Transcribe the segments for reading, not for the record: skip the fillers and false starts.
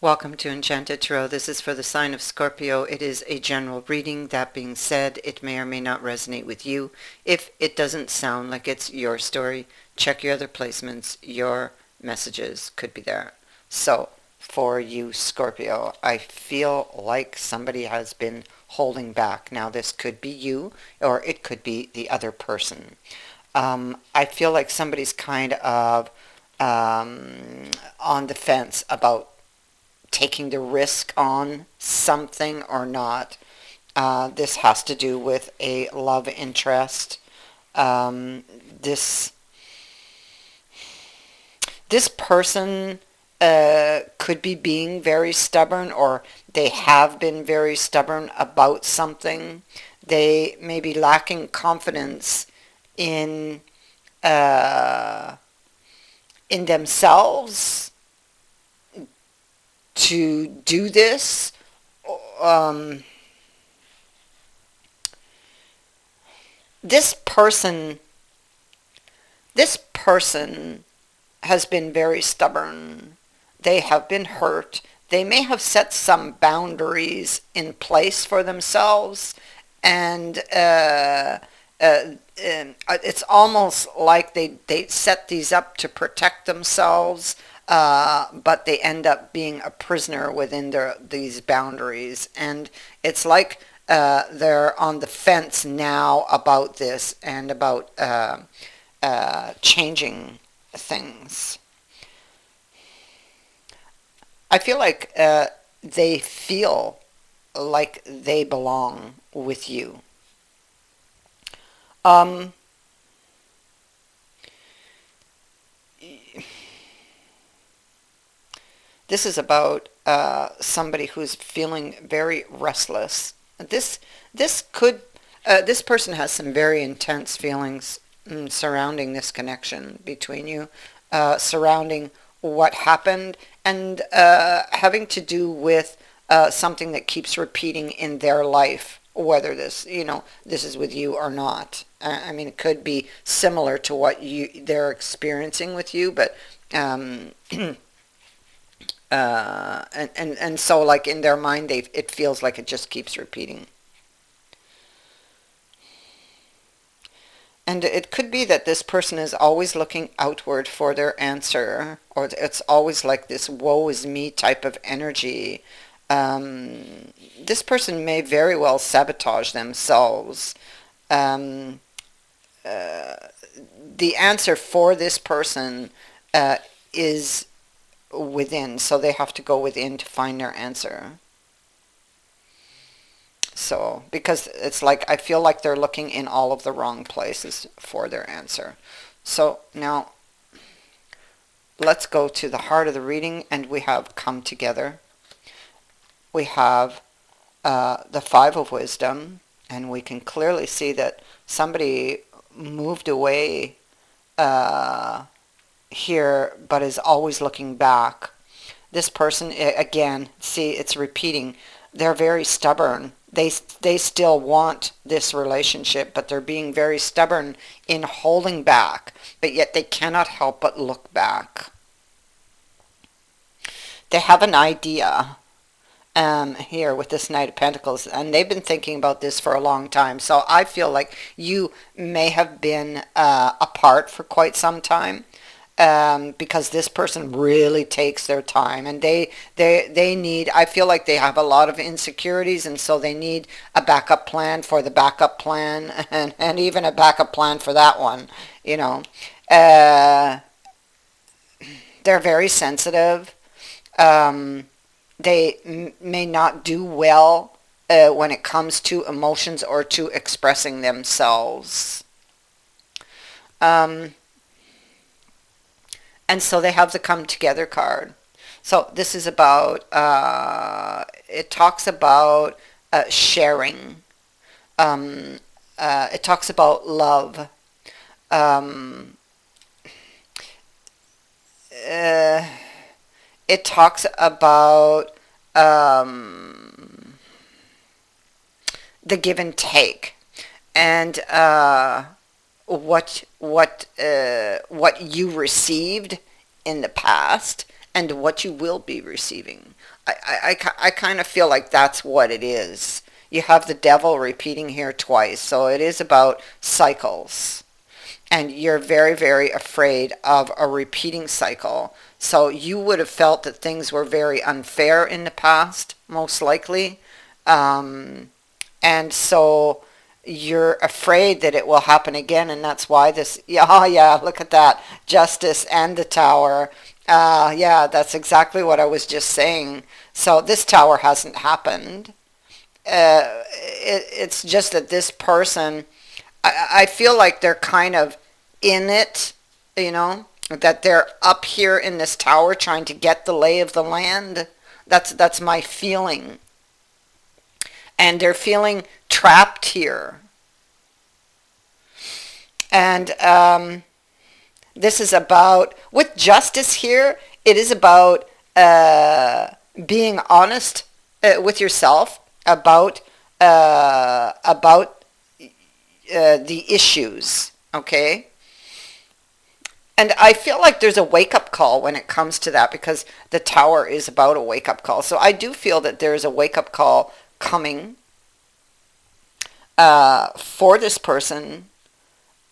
Welcome to Enchanted Tarot. This is for the sign of Scorpio. It is a general reading. That being said, it may or may not resonate with you. If it doesn't sound like it's your story, check your other placements. Your messages could be there. So, for you, Scorpio, I feel like somebody has been holding back. Now, this could be you, or it could be the other person. I feel like somebody's kind of on the fence about taking the risk on something or not. This has to do with a love interest. This person could be being very stubborn, or they have been very stubborn about something. They may be lacking confidence in uh, in themselves to do this. Um, this person, this person has been very stubborn. They have been hurt. They may have set some boundaries in place for themselves, and it's almost like they set these up to protect themselves, but they end up being a prisoner within these boundaries. And it's like they're on the fence now about this and about changing things. I feel like they feel like they belong with you. Um, this is about somebody who's feeling very restless. This person has some very intense feelings surrounding this connection between you, surrounding what happened, and having to do with something that keeps repeating in their life, whether this is with you or not. I mean, it could be similar to what they're experiencing with you, but and so, like, in their mind, it feels like it just keeps repeating. And it could be that this person is always looking outward for their answer, or it's always like this woe is me type of energy. This person may very well sabotage themselves. Um, uh, the answer for this person is within, so they have to go within to find their answer. So, because it's like, I feel like they're looking in all of the wrong places for their answer. So now let's go to the heart of the reading, and we have come together. We have the Five of Wisdom, and we can clearly see that somebody moved away here, but is always looking back. This person, again, see, it's repeating. They're very stubborn. They still want this relationship, but they're being very stubborn in holding back, but yet they cannot help but look back. They have an idea here with this Knight of Pentacles, and they've been thinking about this for a long time. So I feel like you may have been apart for quite some time, because this person really takes their time, and they need, I feel like they have a lot of insecurities, and so they need a backup plan for the backup plan, and even a backup plan for that one, you know. They're very sensitive. They may not do well when it comes to emotions or to expressing themselves. Um, and so they have the come together card. So this is about, it talks about sharing. It talks about love. Um, uh, it talks about the give and take, and what you received in the past, and what you will be receiving. I kind of feel like that's what it is. You have the devil repeating here twice, so it is about cycles. And you're very, very afraid of a repeating cycle. So you would have felt that things were very unfair in the past, most likely. Um, and so you're afraid that it will happen again, and that's why this, yeah, oh yeah, look at that, justice and the tower. Yeah, that's exactly what I was just saying. So this tower hasn't happened. It's just that this person, I feel like they're kind of in it, you know, that they're up here in this tower trying to get the lay of the land. That's my feeling. And they're feeling trapped here. And this is about, with justice here, it is about being honest with yourself about the issues, okay? And I feel like there's a wake-up call when it comes to that, because the tower is about a wake-up call. So I do feel that there's a wake-up call coming for this person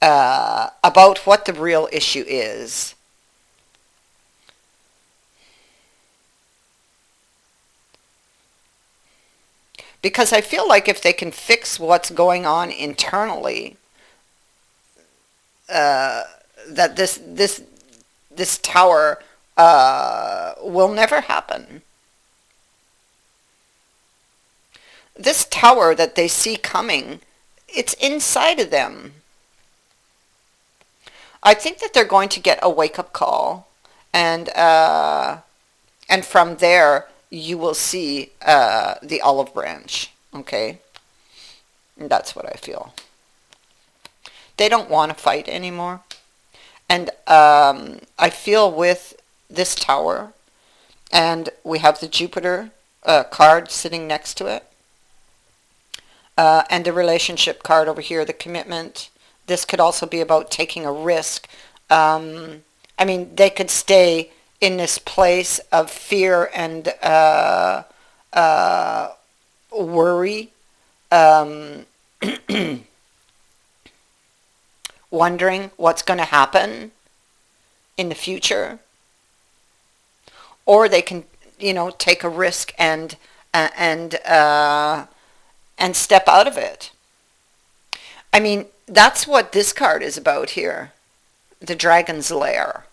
about what the real issue is. Because I feel like if they can fix what's going on internally, that this tower will never happen. This tower that they see coming, it's inside of them. I think that they're going to get a wake-up call, and from there you will see the olive branch. Okay, and that's what I feel. They don't want to fight anymore, and I feel with this tower, and we have the Jupiter card sitting next to it, and the relationship card over here, the commitment. This could also be about taking a risk. I mean, they could stay in this place of fear and worry, wondering what's going to happen in the future. Or they can, you know, take a risk and step out of it. I mean, that's what this card is about here, the Dragon's Lair.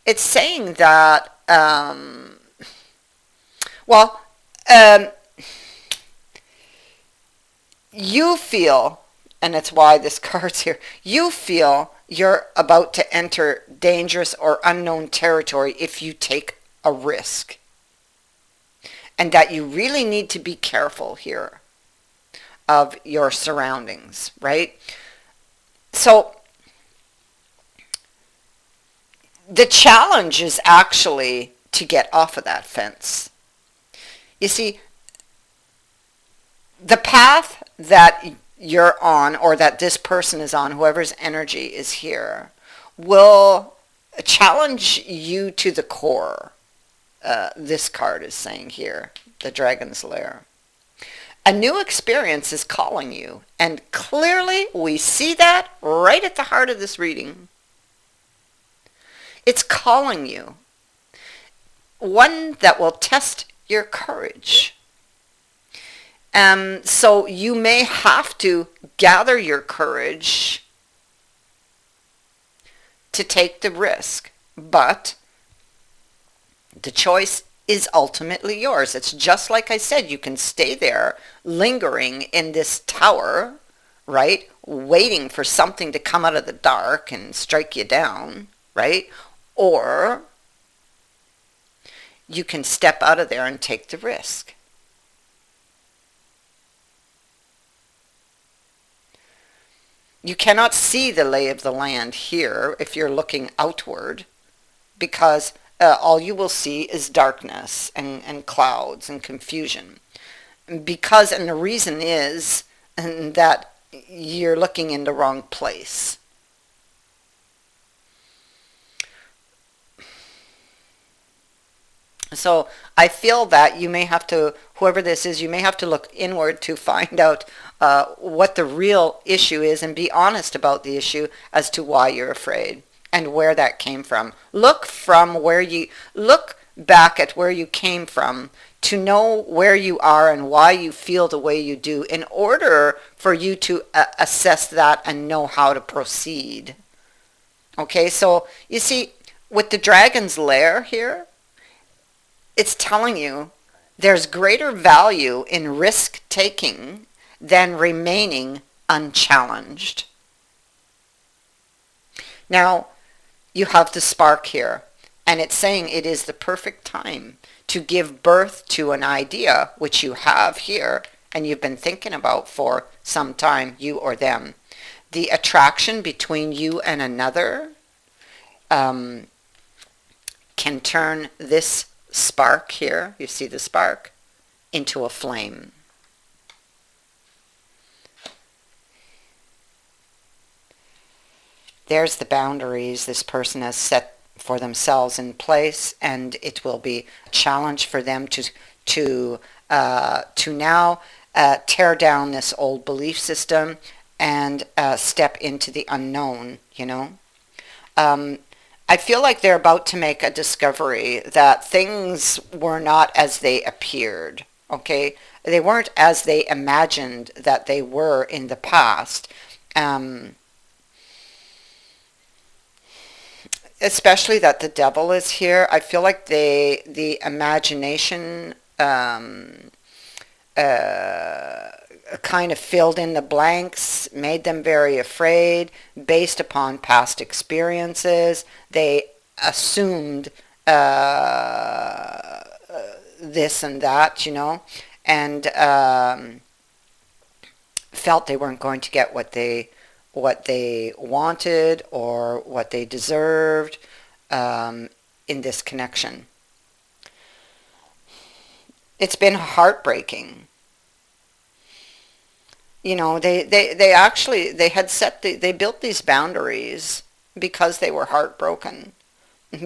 It's saying that, well, you feel, and that's why this card's here, you feel you're about to enter dangerous or unknown territory if you take a risk. And that you really need to be careful here of your surroundings, right? So the challenge is actually to get off of that fence. You see, the path that you're on, or that this person is on, whoever's energy is here, will challenge you to the core. This card is saying here, the Dragon's Lair. A new experience is calling you, and clearly we see that right at the heart of this reading. It's calling you. One that will test your courage. So you may have to gather your courage to take the risk, but the choice is ultimately yours. It's just like I said, you can stay there lingering in this tower, right? Waiting for something to come out of the dark and strike you down, right? Or you can step out of there and take the risk. You cannot see the lay of the land here if you're looking outward, because all you will see is darkness and clouds and confusion. Because, and the reason is that you're looking in the wrong place. So I feel that you may have to, whoever this is, you may have to look inward to find out what the real issue is and be honest about the issue as to why you're afraid and where that came from. Look back at where you came from to know where you are and why you feel the way you do in order for you to assess that and know how to proceed. Okay, so you see, with the dragon's lair here, it's telling you there's greater value in risk taking than remaining unchallenged. Now, you have the spark here, and it's saying it is the perfect time to give birth to an idea which you have here and you've been thinking about for some time, you or them. The attraction between you and another can turn this spark here, you see the spark, into a flame. There's the boundaries this person has set for themselves in place, and it will be a challenge for them to now tear down this old belief system and step into the unknown, you know. I feel like they're about to make a discovery that things were not as they appeared, okay? They weren't as they imagined that they were in the past. Especially that the devil is here. I feel like the imagination kind of filled in the blanks, made them very afraid based upon past experiences. They assumed this and that, you know, and felt they weren't going to get what they wanted or what they deserved in this connection. It's been heartbreaking. You know, they actually, they built these boundaries because they were heartbroken.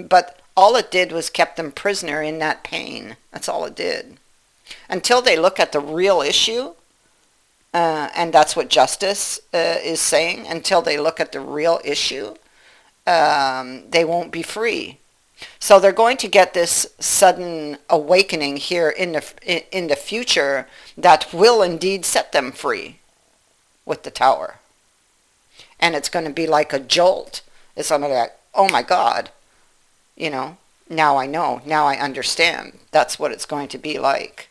But all it did was kept them prisoner in that pain. That's all it did. Until they look at the real issue, and that's what justice is saying, until they look at the real issue, they won't be free. So they're going to get this sudden awakening here in the future that will indeed set them free with the tower. And it's going to be like a jolt. It's going to be like, oh my God, you know, now I know, now I understand. That's what it's going to be like.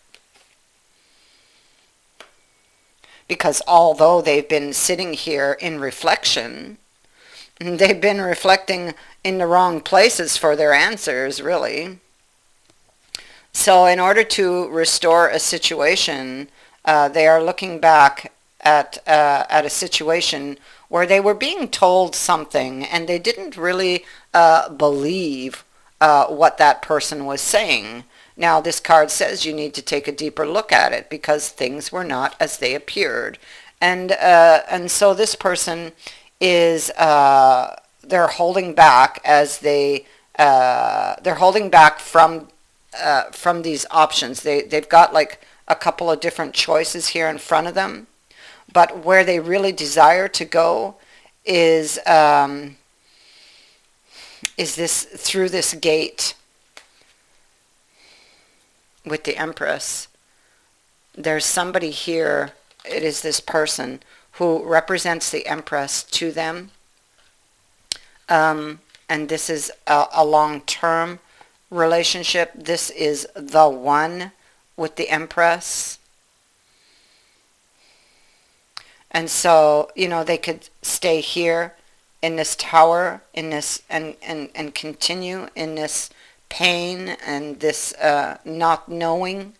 Because although they've been sitting here in reflection, they've been reflecting in the wrong places for their answers, really. So in order to restore a situation, they are looking back at a situation where they were being told something and they didn't really believe what that person was saying. Now this card says you need to take a deeper look at it because things were not as they appeared. And so this person is, they're holding back as they're holding back from these options. They've got like a couple of different choices here in front of them, but where they really desire to go is this through this gate with the Empress. There's somebody here, it is this person who represents the Empress to them. And this is a long-term relationship. This is the one with the Empress. And so, you know, they could stay here in this tower, in this, and continue in this pain and this not knowing,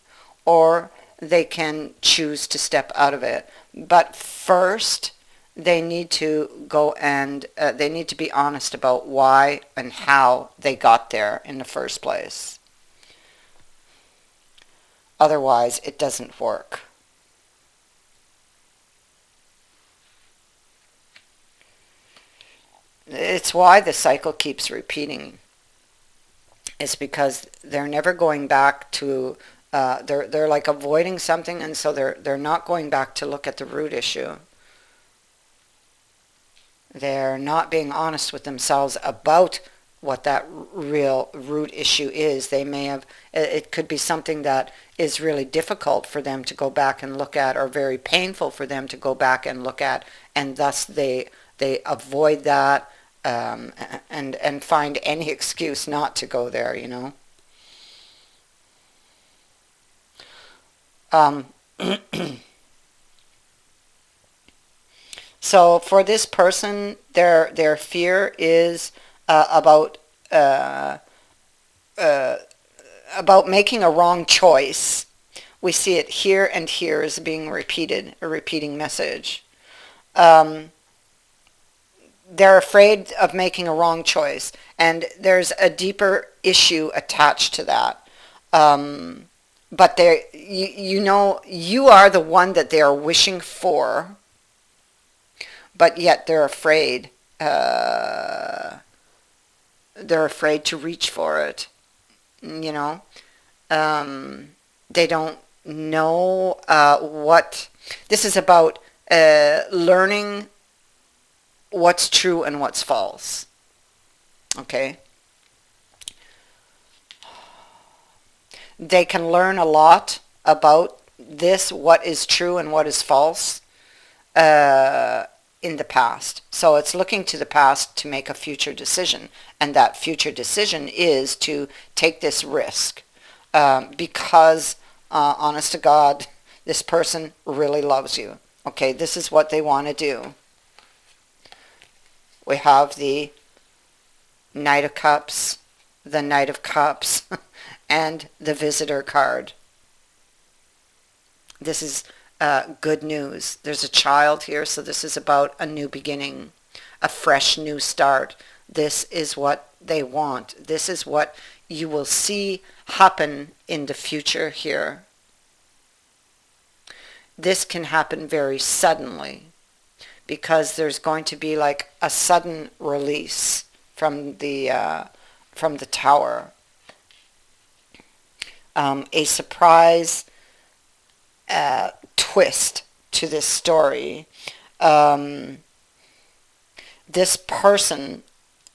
or they can choose to step out of it. But first, they need to go and they need to be honest about why and how they got there in the first place. Otherwise, it doesn't work. It's why the cycle keeps repeating. It's because they're never going back to, they're like avoiding something, and so they're not going back to look at the root issue. They're not being honest with themselves about what that real root issue is. They may have, it could be something that is really difficult for them to go back and look at, or very painful for them to go back and look at, and thus they avoid that, and find any excuse not to go there, you know. Um, so for this person, their fear is uh, uh, about making a wrong choice. We see it here and here as being repeated, a repeating message. Um, they're afraid of making a wrong choice, and there's a deeper issue attached to that. Um, but you know, you are the one that they are wishing for, but yet uh, they're afraid to reach for it. You know, um, they don't know what this is about. Learning what's true and what's false. Okay, they can learn a lot about this, what is true and what is false, uh, in the past. So it's looking to the past to make a future decision, and that future decision is to take this risk, because, honest to God, this person really loves you. Okay, this is what they want to do. We have the Knight of Cups, the Knight of Cups, and the Visitor card. This is good news. There's a child here, so this is about a new beginning, a fresh new start. This is what they want. This is what you will see happen in the future here. This can happen very suddenly, because there's going to be like a sudden release from the tower, a surprise twist to this story. Um, this person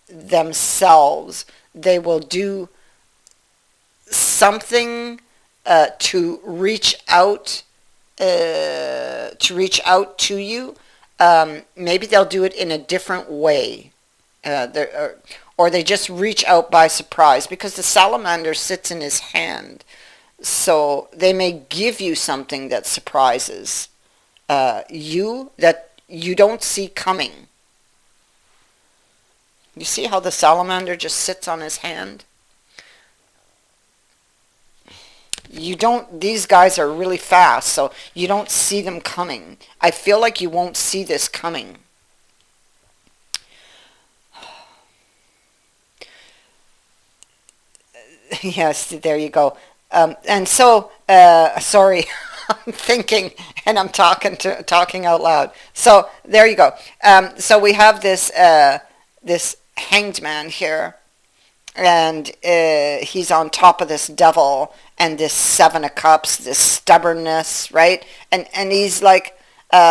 themselves, they will do something to reach out to you. Maybe they'll do it in a different way, or they just reach out by surprise, because the salamander sits in his hand. So they may give you something that surprises you, that you don't see coming. You see how the salamander just sits on his hand? You don't, these guys are really fast, so you don't see them coming. I feel like you won't see this coming. Yes, there you go. And so, sorry, I'm thinking and I'm talking out loud. So there you go. So we have this hanged man here, and he's on top of this devil and this Seven of Cups, this stubbornness, right? And he's like,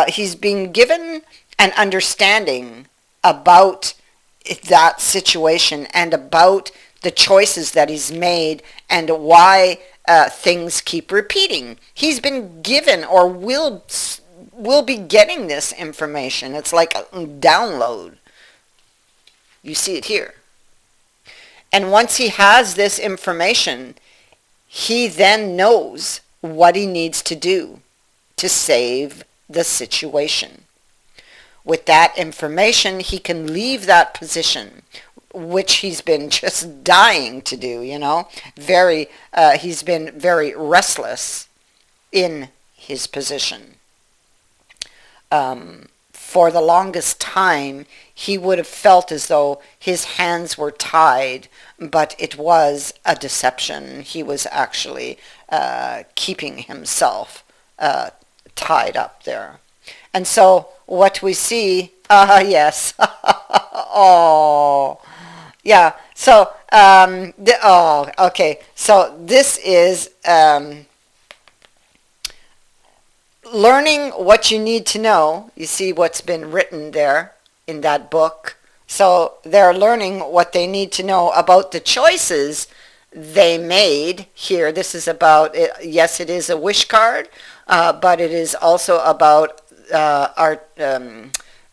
he's being given an understanding about that situation and about the choices that he's made and why things keep repeating. He's been given, or will be getting, this information. It's like a download. You see it here. And once he has this information, he then knows what he needs to do to save the situation. With that information, he can leave that position, which he's been just dying to do, you know. He's been very restless in his position. For the longest time, he would have felt as though his hands were tied, but it was a deception. He was actually keeping himself tied up there. And so what we see, yes, oh, yeah. So Oh, okay. So this is learning what you need to know. You see what's been written there in that book. So they're learning what they need to know about the choices they made here. This is about, yes, it is a wish card, but it is also about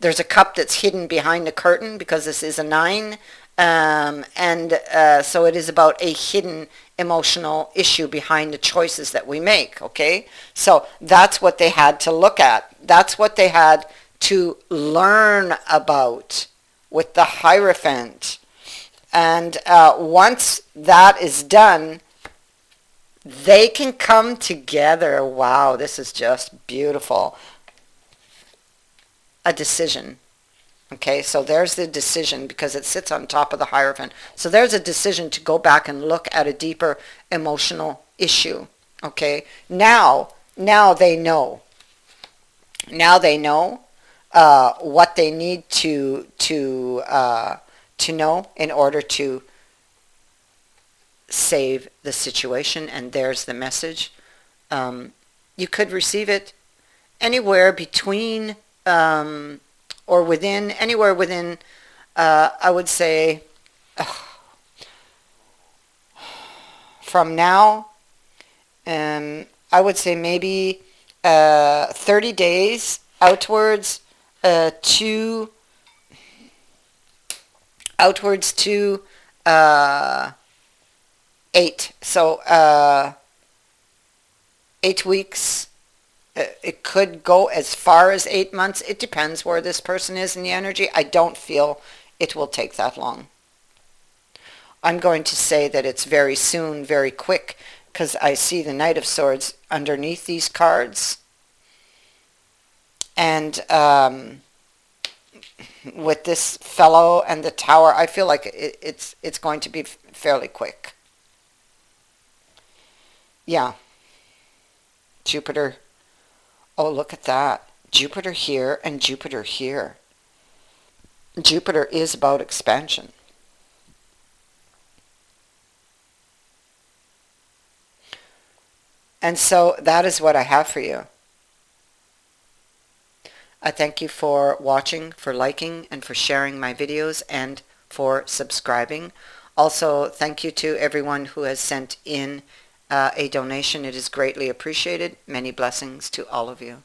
there's a cup that's hidden behind the curtain because this is a 9. So it is about a hidden emotional issue behind the choices that we make, okay? So that's what they had to look at. That's what they had to learn about with the Hierophant. And once that is done, they can come together. Wow, this is just beautiful. A decision. Okay, so there's the decision because it sits on top of the Hierophant. So there's a decision to go back and look at a deeper emotional issue. Okay, now they know. Now they know what they need to know in order to save the situation. And there's the message. You could receive it anywhere between or within, anywhere within, I would say, from now, I would say maybe 30 days outwards to 8. So 8 weeks. It could go as far as 8 months. It depends where this person is in the energy. I don't feel it will take that long. I'm going to say that it's very soon, very quick, because I see the Knight of Swords underneath these cards. And with this fellow and the Tower, I feel like it's going to be fairly quick. Yeah. Jupiter. Oh, look at that. Jupiter here and Jupiter here. Jupiter is about expansion. And so that is what I have for you. I thank you for watching, for liking, and for sharing my videos, and for subscribing. Also, thank you to everyone who has sent in a donation. It is greatly appreciated. Many blessings to all of you.